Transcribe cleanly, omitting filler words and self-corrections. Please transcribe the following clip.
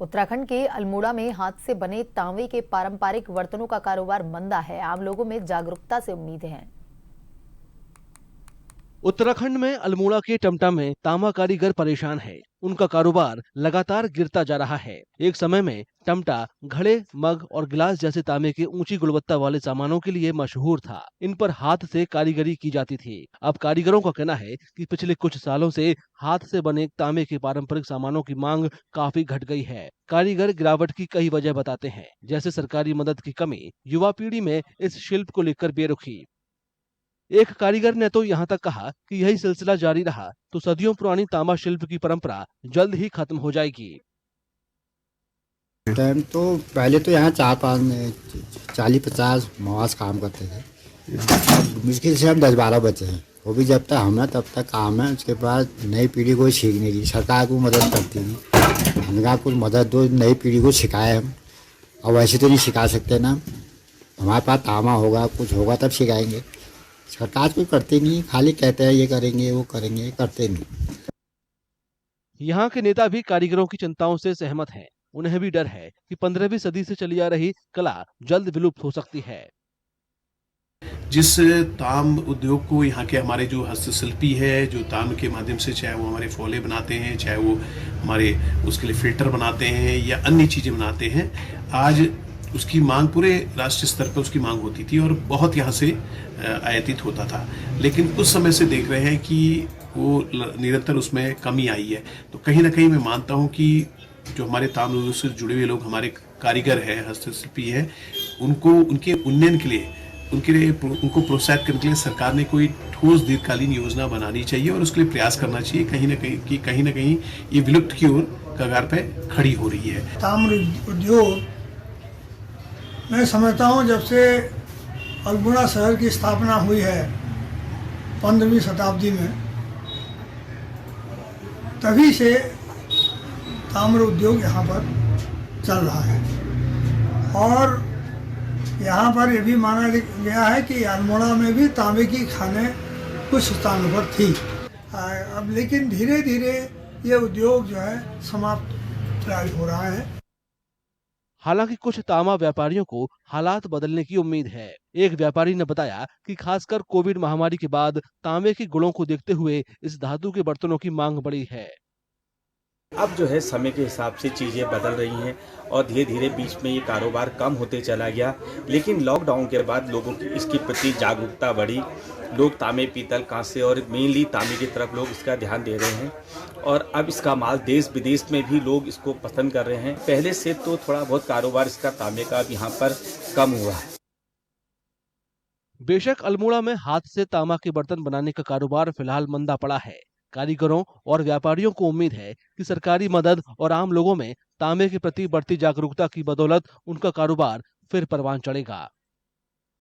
उत्तराखंड के अल्मोड़ा में हाथ से बने तांबे के पारंपरिक बर्तनों का कारोबार मंदा है। आम लोगों में जागरूकता से उम्मीदें हैं। उत्तराखंड में अल्मोड़ा के टमटा में तांबा कारीगर परेशान है। उनका कारोबार लगातार गिरता जा रहा है। एक समय में टमटा घड़े, मग और गिलास जैसे तांबे के ऊंची गुणवत्ता वाले सामानों के लिए मशहूर था। इन पर हाथ से कारीगरी की जाती थी। अब कारीगरों का कहना है कि पिछले कुछ सालों से हाथ से बने तांबे के पारंपरिक सामानों की मांग काफी घट गई है। कारीगर गिरावट की कई वजह बताते हैं, जैसे सरकारी मदद की कमी, युवा पीढ़ी में इस शिल्प को लेकर बेरुखी। एक कारीगर ने तो यहाँ तक कहा कि यही सिलसिला जारी रहा तो सदियों पुरानी तांबा शिल्प की परंपरा जल्द ही खत्म हो जाएगी। टाइम तो पहले तो यहाँ 40-50 मवास काम करते थे। अब मुश्किल से हम 10-12 बचे हैं। वो भी जब तक हम हैं तब तक काम है। उसके बाद नई पीढ़ी को सीखने की सरकार को मदद करती थी। हमने कहा कुछ मदद दो, नई पीढ़ी को सिखाए हम। और वैसे तो नहीं सिखा सकते ना, हमारे पास तामा होगा, कुछ होगा तब सिखाएंगे। सरकार कुछ करती नहीं, खाली कहते हैं ये करेंगे वो करेंगे, करते नहीं। यहाँ के नेता भी कारीगरों की चिंताओं से सहमत हैं। उन्हें भी डर है कि 15वीं सदी से चली आ रही कला जल्द विलुप्त हो सकती है। जिस ताम उद्योग को यहाँ के हमारे जो हस्तशिल्पी है, जो ताम के माध्यम से चाहे वो हमारे फोले बनाते हैं, चाहे वो हमारे उसके लिए फिल्टर बनाते हैं या अन्य चीज़ें बनाते हैं, आज उसकी मांग पूरे राष्ट्रीय स्तर पर उसकी मांग होती थी और बहुत यहाँ से आयातित होता था। लेकिन उस समय से देख रहे हैं कि वो निरंतर उसमें कमी आई है। तो कहीं ना कहीं मैं मानता हूँ कि जो हमारे ताम उद्योग से जुड़े हुए लोग, हमारे कारीगर हैं, हस्तशिल्पी हैं, उनको उनके उन्नयन के लिए उनको प्रोत्साहित करने के लिए सरकार ने कोई ठोस दीर्घकालीन योजना बनानी चाहिए और उसके लिए प्रयास करना चाहिए। कहीं ना कहीं ये विलुप्त की ओर कगार पे खड़ी हो रही है। ताम्र उद्योग मैं समझता हूँ जब से अल्मोड़ा शहर की स्थापना हुई है 15वीं शताब्दी में, तभी से ताम्र उद्योग यहाँ पर चल रहा है। और यहाँ पर यह भी माना गया है कि अल्मोड़ा में भी तांबे की खानें कुछ स्थानों पर थी। अब लेकिन धीरे धीरे ये उद्योग जो है समाप्त प्राय हो रहा है। हालांकि कुछ तांबा व्यापारियों को हालात बदलने की उम्मीद है। एक व्यापारी ने बताया कि खासकर कोविड महामारी के बाद तांबे के गुणों को देखते हुए इस धातु के बर्तनों की मांग बढ़ी है। अब जो है समय के हिसाब से चीज़ें बदल रही हैं और धीरे धीरे बीच में ये कारोबार कम होते चला गया। लेकिन लॉकडाउन के बाद लोगों की इसके प्रति जागरूकता बढ़ी। लोग तांबे, पीतल, कांसे और मेनली तांबे की तरफ लोग इसका ध्यान दे रहे हैं और अब इसका माल देश विदेश में भी लोग इसको पसंद कर रहे हैं। पहले से तो थोड़ा बहुत कारोबार इसका तांबे का अब यहाँ पर कम हुआ है। बेशक अल्मोड़ा में हाथ से तांबा के बर्तन बनाने का कारोबार फिलहाल मंदा पड़ा है। कारीगरों और व्यापारियों को उम्मीद है कि सरकारी मदद और आम लोगों में तांबे के प्रति बढ़ती जागरूकता की बदौलत उनका कारोबार फिर परवान चढ़ेगा।